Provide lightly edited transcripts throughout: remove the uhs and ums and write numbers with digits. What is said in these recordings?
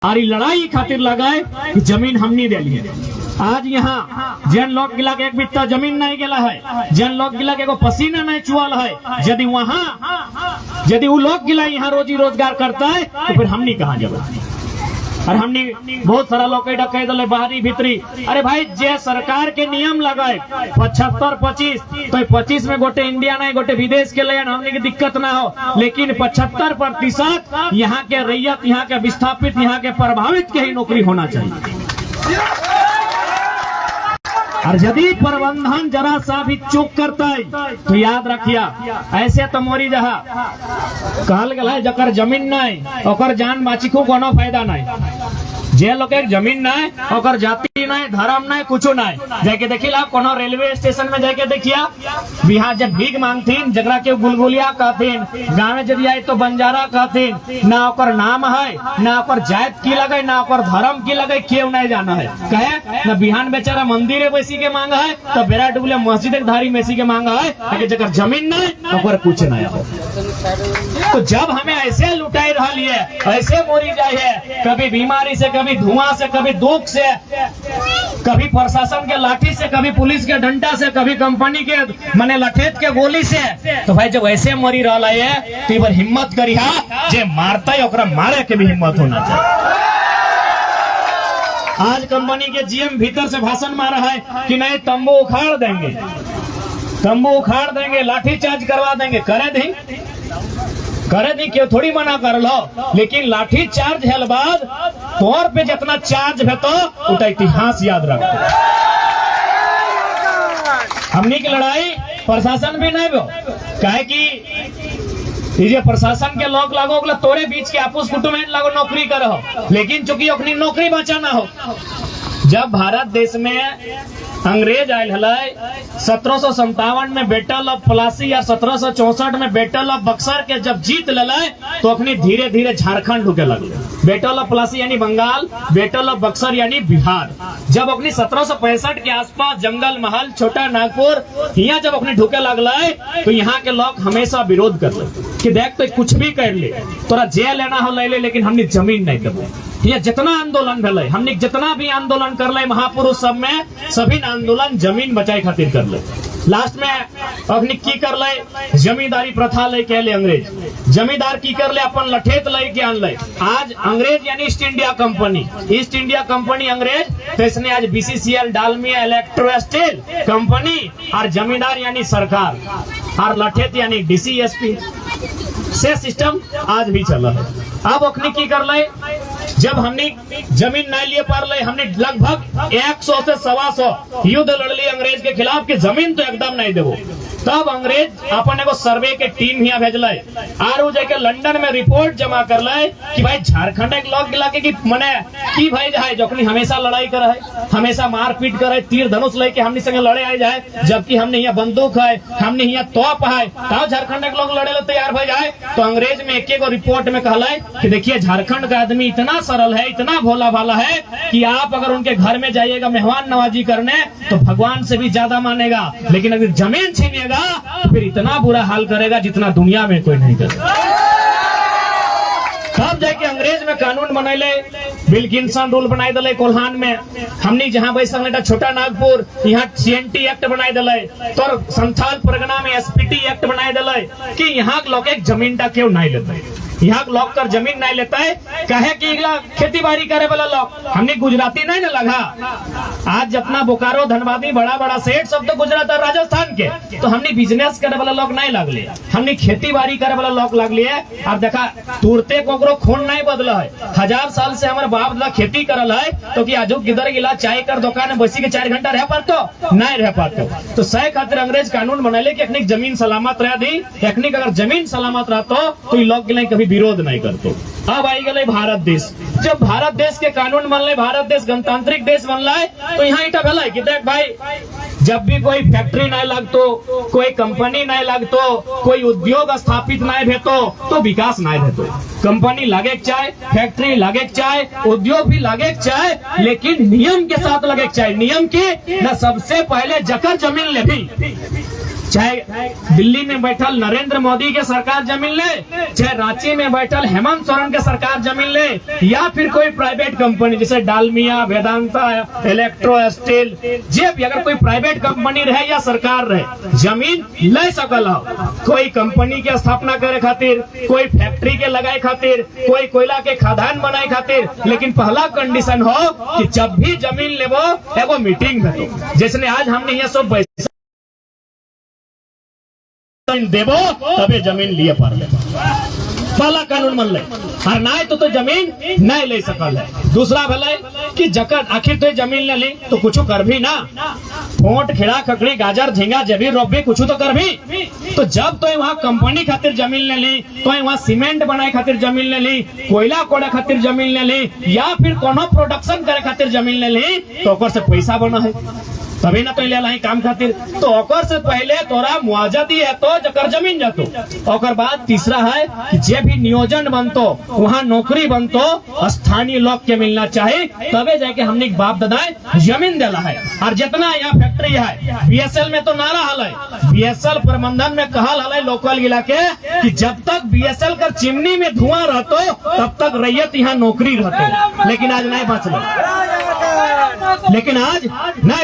और लड़ाई खातिर लगाए कि जमीन हमनी दे लिए। आज यहाँ जन लोग गिला के एक बित्ता जमीन नहीं गेला है, जन लोग गिला के पसीना नहीं चुआल है। यदि वो लोग गिला यहाँ रोजी रोजगार करता है तो फिर हमनी कहाँ जाए। और हमने बहुत सारा लोग कह दिले बाहरी भीतरी। अरे भाई जे सरकार के नियम लगाए 75-25 तो 25 में गोटे इंडिया नहीं गोटे विदेश के लिए हमने की दिक्कत ना हो, लेकिन 75% यहाँ के रैयत, यहाँ के विस्थापित, यहाँ के प्रभावित के ही नौकरी होना चाहिए। और यदि प्रबंधन जरा सा भी चूक करता है तो याद रखिया ऐसे तो मोरी जहा कहल गया है जकर जमीन नहीं ओकर जान बाची को कोनो फायदा नहीं। जे लोग एक जमीन नहीं ओकर जाति नहीं धर्म नहीं कुछ नहीं। जाके देखिला कोनो रेलवे स्टेशन में जाके देखिया बिहार जब भीख मांगतीन जगरा के गुलगुलिया कहतीन, गाँव में यदि आए तो बंजारा कहतीन। ना ओकर नाम है ना ओकर जात की लगे ना ओकर धर्म की लगे, क्यों नहीं जाना है कहे ना। बिहान बेचारा मंदिर बेसी के मांगा है तो बेरा डुबले मस्जिद धारी मेसी के मांगा है, लेकिन जगह जमीन नहीं ओकर कुछ नहीं हो। तो जब हमें ऐसे लुटाई रहा लिए ऐसे मोरी जाए, कभी बीमारी से, कभी धुआं से, कभी दुख से, कभी प्रशासन के लाठी से, कभी पुलिस के डंडा से, कभी कंपनी के मने लठेत के गोली से, तो भाई जब ऐसे मरी रहा है तो बार हिम्मत करिहा जे मारता है ओकरा मारे के भी हिम्मत होना चाहिए। आज कंपनी के जीएम भीतर से भाषण मार रहा है कि नहीं तंबू उखाड़ देंगे, तंबू उखाड़ देंगे, लाठी चार्ज करवा देंगे। करे दी क्यों थोड़ी मना कर लो, लेकिन लाठी चार्ज है बाद तौर पे जितना चार्ज है तो उतना इतिहास याद रखो। हमनी की लड़ाई प्रशासन भी नहीं हो कहे कि ये प्रशासन के लोग लागो तोरे बीच के आपस कुटुंब लागो नौकरी करो, लेकिन चूंकि अपनी नौकरी बचाना हो। जब भारत देश में अंग्रेज आयल है 1757 में बैटल ऑफ प्लासी या 1764 में बैटल ऑफ बक्सर के जब जीत ले तो अपनी धीरे धीरे झारखंड ढुके लगे। बैटल ऑफ प्लासी यानी बंगाल, बैटल ऑफ बक्सर यानी बिहार। जब अपनी 1765 के आसपास जंगल महल, छोटा नागपुर यहाँ जब अपने ढुके लगला तो यहाँ के लोग हमेशा विरोध कर ले कि देख तो कुछ भी कर ले, तोरा जेल लेना हो ले, लेकिन हमने जमीन नहीं देबो। ये जितना आंदोलन भले हमने जितना भी आंदोलन कर ले महापुरुष सब में सभी आंदोलन जमीन बचाई खातिर कर ले। लास्ट में अपनी की कर ले जमींदारी प्रथा ले के ले अंग्रेज, जमींदार की कर ले अपन लठेत ले के आन ले। आज अंग्रेज यानी East India company, East India company अंग्रेज, तो इसने आज BCCL, Dalmia, electro steel company, और जमींदार यानी सरकार, और लठेत यानी डीसीएसपी से सिस्टम आज भी चल रहा है। अब अपनी की कर ले जब हमने जमीन नहीं लिए पार ले, हमने लगभग 100 से 125 युद्ध लड़ ली अंग्रेज के खिलाफ कि जमीन तो एकदम नहीं देवो। तब अंग्रेज अपन एगो सर्वे के टीम यहाँ भेजल और वो जाके लंदन में रिपोर्ट जमा कर ले कि भाई झारखंड एक लोग गिला के मने की भाई जाए जो हमेशा लड़ाई करे है, हमेशा मारपीट करे, तीर धनुष लेके हमने संगे लड़े आए जाए, जबकि हमने यहाँ बंदूक है, हमने यहाँ तोप है, तब झारखंड के लोग लड़े तैयार हो जाए। तो अंग्रेज में एक रिपोर्ट में कहला कि देखिए झारखंड का आदमी इतना सरल है, इतना भोला भाला है कि आप अगर उनके घर में जाइएगा मेहमान नवाजी करने तो भगवान से भी ज्यादा मानेगा, लेकिन अगर जमीन छीनिएगा तो फिर इतना बुरा हाल करेगा जितना दुनिया में कोई नहीं करेगा। तब जाके अंग्रेज में कानून बनैले, विल्किंसन रूल बनाई दिले कोल्हान में। हमने जहाँ बैसल छोटा नागपुर यहाँ सीएनटी एक्ट बनाई दिले, तो संथाल परगना में एसपीटी एक्ट बनाई दिले कि यहाँ लोग एक जमीन का क्यों नहीं लेते, यहाँ लोग कर जमीन नहीं लेता है कहे कि खेती बाड़ी करे वाला लोग। हमने गुजराती नहीं ना लगा, आज जितना बोकारो, धनबादी, बड़ा बड़ा सेठ सब तो गुजरात और राजस्थान के, तो हमने बिजनेस करे वाला लोग नहीं लगले, हमने खेती बाड़ी करे वाला लोग लगले। अब देखा तुरते कोकरो खून नहीं बदला है, 1000 साल से हमारे बाप दादा खेती करल है, तो कि आजू किधर गिला चाय कर दुकान में बसी के 4 घंटा रह पातो नहीं रह पाते। तो सह खातिर अंग्रेज कानून बनैले कि अखनी जमीन सलामत रह दी, अखनी अगर जमीन सलामत रहतो तो ये लोग कभी विरोध नहीं करतो। अब आई गए भारत देश, जब भारत देश के कानून बनले, भारत देश गणतांत्रिक देश बनला है, तो यहाँ इटा भला कि देख भाई जब भी कोई फैक्ट्री नहीं लगतो, कोई कंपनी नहीं लगतो, कोई उद्योग स्थापित नहीं भेतो तो विकास नहीं भेतो। कंपनी लगे चाहे, फैक्ट्री लगे चाहे, उद्योग भी लगे चाहे, लेकिन नियम के साथ लगे चाहे। नियम की न सबसे पहले जकर जमीन ले भी चाहे दिल्ली में बैठल नरेंद्र मोदी के सरकार जमीन ले, चाहे रांची में बैठल हेमंत सोरेन के सरकार जमीन ले, या फिर कोई प्राइवेट कंपनी जैसे डालमिया, वेदांता, इलेक्ट्रो स्टील, जे भी अगर कोई प्राइवेट कंपनी रहे या सरकार रहे, जमीन ले सकल हो। कोई कंपनी के स्थापना करे खातिर, कोई फैक्ट्री के लगाए खातिर, कोई कोयला के खदान बनाए खातिर, लेकिन पहला कंडीशन हो कि जब भी जमीन लेबो एगो मीटिंग में, जैसे आज हमने ये सब देबो तबे जमीन लिए पर पहला कानून मन ले, और ना तो जमीन नहीं ले सकल है। दूसरा भले कि जकर आखिर तो जमीन ले ली तो कुछ कर भी ना, फोट खीरा खकड़ी गाजर झींगा जबी रोप भी कुछ तो कर भी। तो जब तो वहाँ कंपनी खातिर जमीन ले ली, तो वहाँ सीमेंट बनाए खातिर जमीन ले ली, कोयला कोड़ा खातिर जमीन ले ली, या फिर कोनो प्रोडक्शन करे खातिर जमीन ले ली, तो ओकर से पैसा बना है, तभी ना तो ले लाई काम खातिर। तो ओकर से पहले तोरा मुआवजा दी है तो जकर जमीन जातो। ओकर बाद तीसरा है कि जे भी नियोजन बनतो, वहाँ नौकरी बनतो, स्थानीय लोग के मिलना चाहिए, तबे जाके हमने बाप दादाए जमीन दिला है। और जितना यहाँ फैक्ट्री है, बीएसएल में तो नारा हल है, बीएसएल प्रबंधन में कहल हल लोकल इलाके कि जब तक बीएसएल कर चिमनी में धुआं रहतो तब तक रैयत यहाँ नौकरी रहतो। लेकिन आज नहीं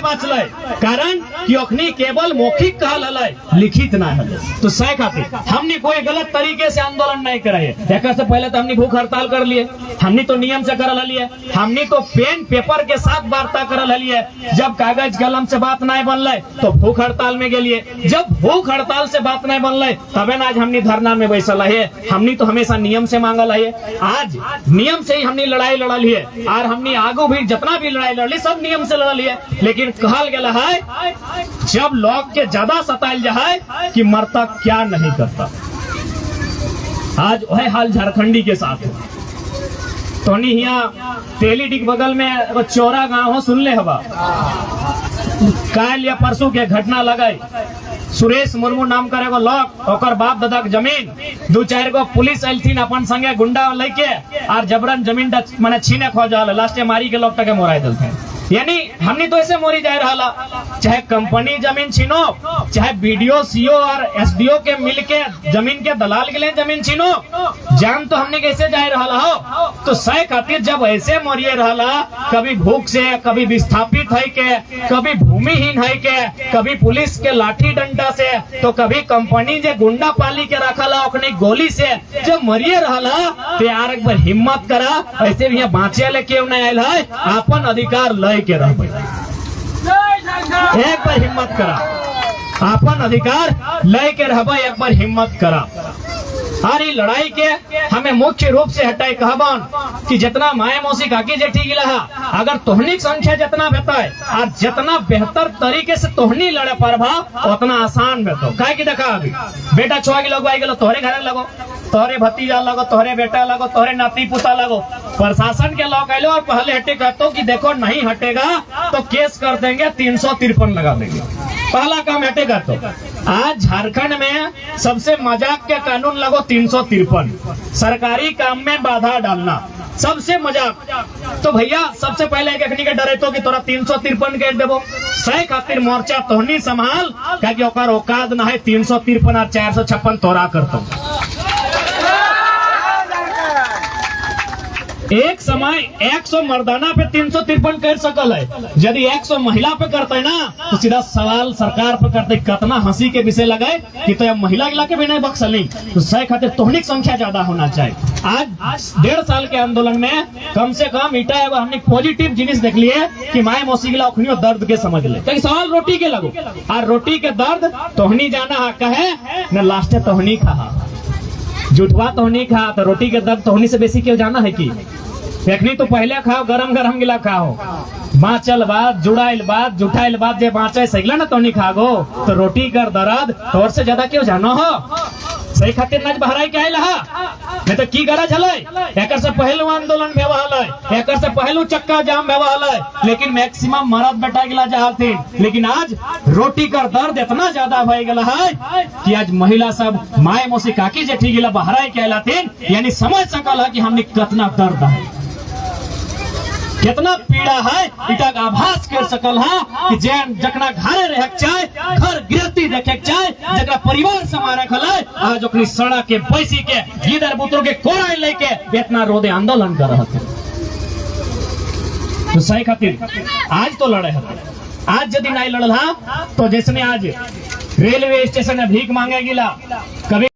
बचल, कारण कि अखनी केवल मौखिक कहल हलै, लिखित ना हलै। तो सह खातिर हमने कोई गलत तरीके से आंदोलन नहीं करे। एक से पहले तो हमने भूख हड़ताल कर लिए, हमने तो नियम से करल हलिए, हमने तो पेन पेपर के साथ वार्ता करल हलिए। जब कागज कलम से बात नहीं बनल तो भूख हड़ताल में गेलिए, जब भूख हड़ताल से बात नहीं बनल तबे आज हमने धरना में बैसल है। हमने तो हमेशा नियम से मांगल है, आज नियम से ही हमने लड़ाई लड़ल है, और हमने आगो भी जितना भी लड़ाई लड़ली सब नियम से लड़ल है। लेकिन कहल गेला है जब लोग के ज्यादा सताइल जाए कि मरता क्या नहीं करता। आज वह हाल झारखंडी के साथ है। तो यहाँ तेलीडी के बगल में चौरा गांव हो, सुन ले हवा, काल या परसों के घटना लगाई। सुरेश मुर्मू नाम का एगो लोग, ओकर बाप दादा के जमीन, 2-4 गो पुलिस अलथिन अपन संगे गुंडा लेके, और जबरन जमीन माने छीने खोजल, लास्टे मारी के लोग तक मोराई दलते। यानी हमने तो ऐसे मोरी जाए रहा, चाहे कंपनी जमीन छीनो, चाहे बीडीओ सीओ और एसडीओ के मिल के जमीन के दलाल के लिए जमीन छीनो, जान तो हमने कैसे जाए रहा हो। तो सह खातिर जब ऐसे मोरिए रहा, कभी भूख से, कभी विस्थापित है के, कभी भूमिहीन है के, कभी पुलिस के लाठी डंडा से, तो कभी कंपनी जे गुंडा पाली के रखा अपनी गोली से जब मरिए रहा, तो यार एक बार हिम्मत करा, ऐसे भी बाँचे ले क्यों नहीं आयल है, अपन अधिकार ले के रह, एक बार हिम्मत करा, अपन अधिकार ले के रह, एक बार हिम्मत करा। और ये लड़ाई के हमें मुख्य रूप से हटाए कहबन कि जितना माए मौसी काकी जेठी गिला, अगर तोहनी संख्या जितना बताए और जितना बेहतर तरीके से तोहनी लड़े परभा उतना आसान बेतो। काहे की देखा अभी बेटा छुआ के लोग आई गलो, तोहरे घर लगो, तोहरे भतीजा लगो, तोहरे बेटा लगो, तोहरे नाती पुता लगो, प्रशासन के लोग आए और पहले हटे कहते कि देखो नहीं हटेगा तो केस कर देंगे, 353 लगा देंगे। पहला काम हटेगा। तो आज झारखंड में सबसे मजाक के कानून लगो 353, सरकारी काम में बाधा डालना, सबसे मजाक। तो भैया सबसे पहले एक के डरे तो कि तोरा 353 के देवो, सह खातिर मोर्चा तोहनी संभाल, क्या ओकर औकात ना है 353 और 456 तोरा करतो। एक समय 100 मर्दाना पे 353 कर सकल है, यदि 100 महिला पे करते ना तो सीधा सवाल सरकार पे करते, कितना हंसी के विषय लगाए कि तो महिला इलाके भी नहीं बख्शली। तो सह खातिर तोहनी संख्या ज्यादा होना चाहिए। आज 1.5 साल के आंदोलन में कम से कम इटा हमने पॉजिटिव जिनिस देख लिए कि माए मौसी गिला अखनियो दर्द के समझ ले, तो सवाल रोटी के लगो, और रोटी के दर्द तोहनी जाना कहे न, लास्टे तोहनी खा, जुटवा तोहनी खा, तो रोटी के दर्द तोहनी से बेसी क्यों जाना है कि देखनी तो पहले खाओ, गरम गरम गिला खाओ, बाँचल बात, जुड़ाइल बात, जुटाइल बात जे बाँचे सगला ना तोहनी खागो, तो रोटी कर दर्द तोर से ज्यादा क्यों जानो हो। सही खातिर नाच बहराई के आइला नहीं तो की गरज हलै, एकर से पहलू आंदोलन भेवा हलै, एकर से पहलू चक्का जाम भेवा हलै, लेकिन मैक्सिमम मरद बेटा गिला चाहथिन। लेकिन आज रोटी का दर्द इतना ज्यादा भय गेला है कि आज महिला सब माए मौसी काकी जेठी गिला बहराई के आइलाथिन, यानी समझ सकल है कि हमने कितना दर्द है, कितना पीड़ा है इटा का आभास कर सकल है कि जैन जकरा घरे रह चाहे घर गृहस्थी देखे चाहे जकरा परिवार समारे खले आज अपनी सड़क के पैसी के गिदर बुतरों के कोड़ा लेके इतना रोदे आंदोलन कर रहे थे। तो सही खातिर आज तो लड़े हैं, आज यदि नहीं लड़ल हा तो जैसे आज रेलवे स्टेशन में भीख मांगे गिला कभी